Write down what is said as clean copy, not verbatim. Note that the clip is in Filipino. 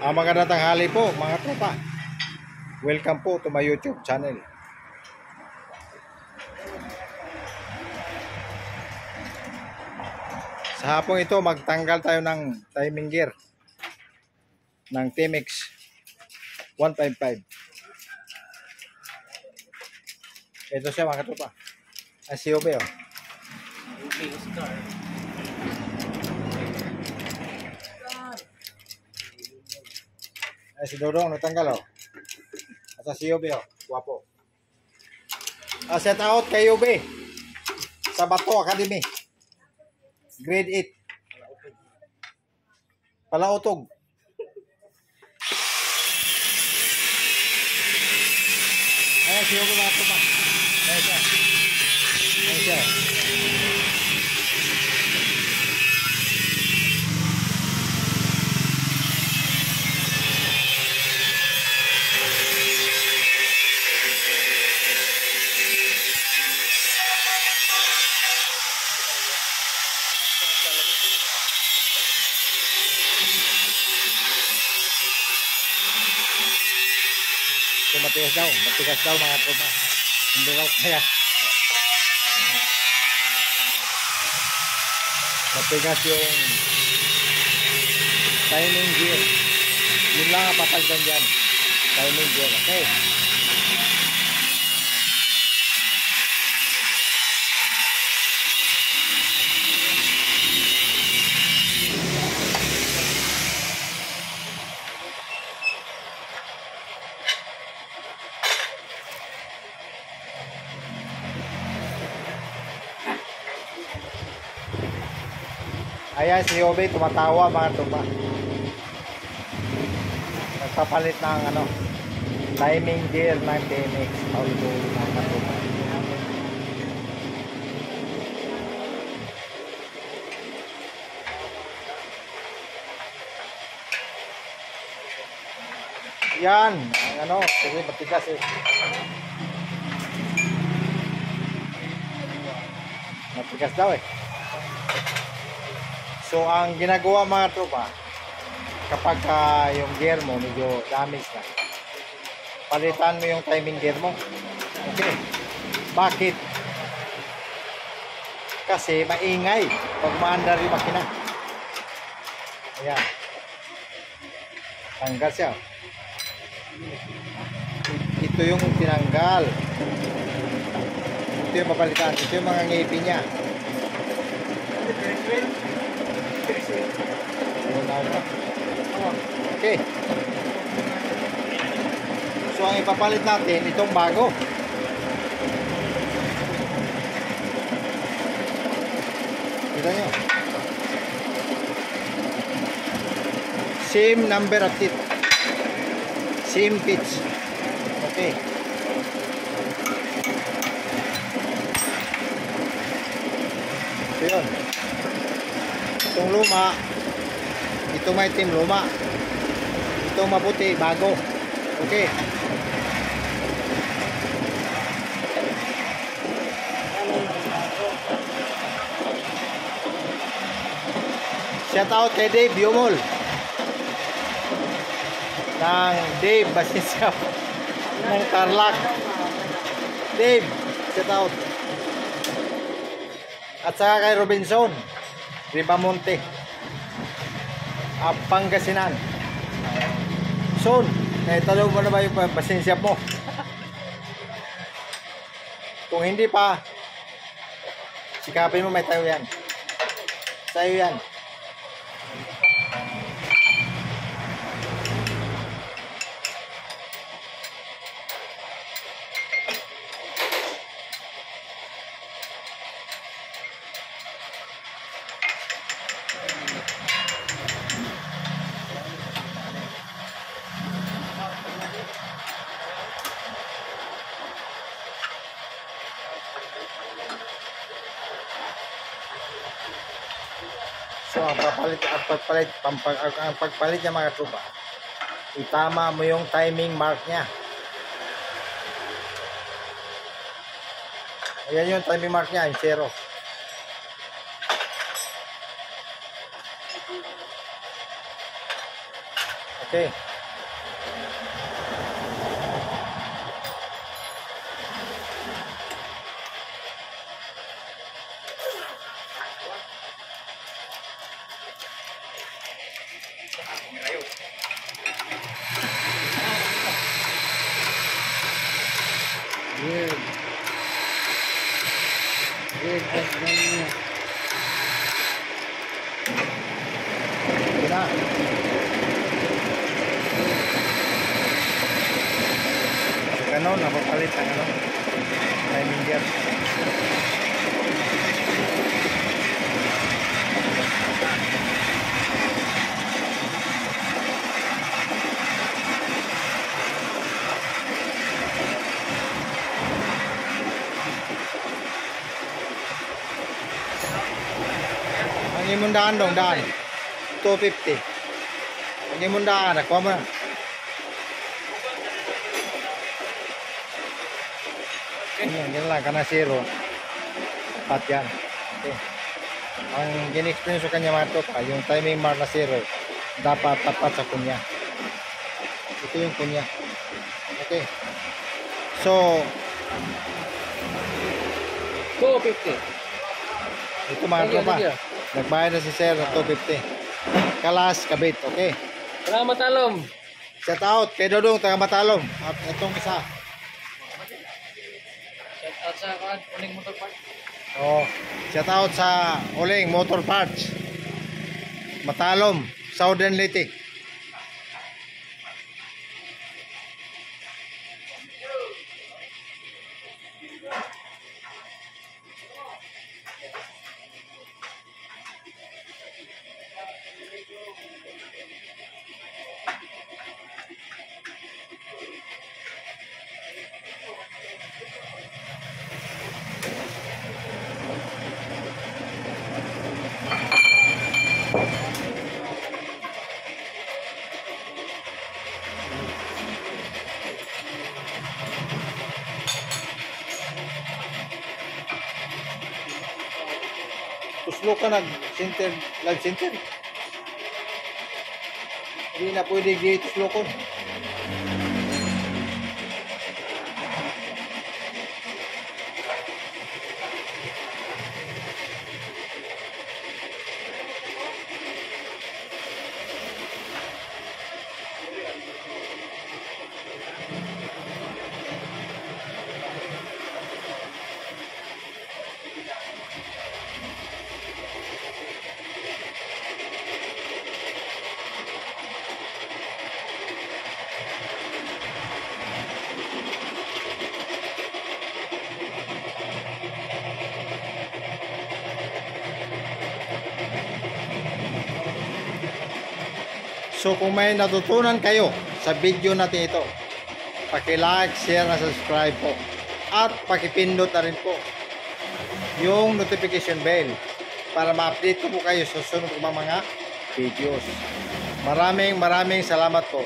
Magandang tanghali po mga tropa. Welcome po to my YouTube channel. Sa hapong ito magtanggal tayo ng timing gear ng Timex 155. Ito siya mga tropa. Ang COB oh. Ay, si Dodong natanggal oh. At sa COB oh. Guwapo. Set out kay UB sa Bato Academy. Grade 8. Palautog. Ayan, si UB mga tropa. Ayan siya. Ayan siya. So, matigas daw mga tropa. Hindi raw kaya. Matigas yung timing gear. Yun lang ang papalitan dyan. Timing gear. Okay. Ayan, si Yobe tumatawa mga tropa. Nagpapalit ng timing gear ng Timex. Auto mga tropa. Yan, ang kasi matigas eh. Matigas daw eh. So ang ginagawa mga tropa, kapag yung gear mo medyo damage na, palitan mo yung timing gear mo. Okay. Bakit? Kasi maingay pag maandar yung makina. Ayan. Tanggal siya. Ito yung tinanggal. Ito yung papalitan. Ito yung mga ngipin niya. Okay. So ang ipapalit natin itong bago. Kita nyo. Same number of teeth. Same pitch. Okay. So yun. Itong luma, itong may itim luma, itong maputi bago. Okay. Shout out kay Dave Yumol ng Dave Basisya ng Tarlac. Dave, shout out. At saka kay Robinson Ribamonte, Pangasinan. Son, naitalo mo na ba yung pasensya mo? Kung hindi pa, sikapin mo, may tayo yan. Tayo yan. So ang pagpalit niya mga tropa, itama mo yung timing mark niya. Ayan yung timing mark niya, yung 0. Okay. Weird. Weird as ganyan. Yun na. Ganon, napapalit ang ano, timing gear. Ang imong daan dong, daan. 250. Ang imong daan, nakuha mo na. Yan lang, kana zero. Tapat yan. Okay. Ang gin-explain sa kanya mga tropa, yung timing mark na zero, dapat tapat sa kunya. Ito yung kunya. Okay. So, 250. ito mga tropa, nagbayad na si sir na 250. Kalas, kabit, okay. Salamat Talom. Shout out kay Dodong, taga Matalom. At itong isa. Shout out sa Uling Motor Park. Oh, shout out sa Uling Motor Parts. Matalom, Southern Leyte. Tuslo ka nag-center, live-center. Hindi na pwede tuslokon. So kung may natutunan kayo sa video natin ito, paki-like, share, na subscribe po. At paki-pindot na rin po yung notification bell para ma-update ko po kayo sa susunod ko mga videos. Maraming salamat po.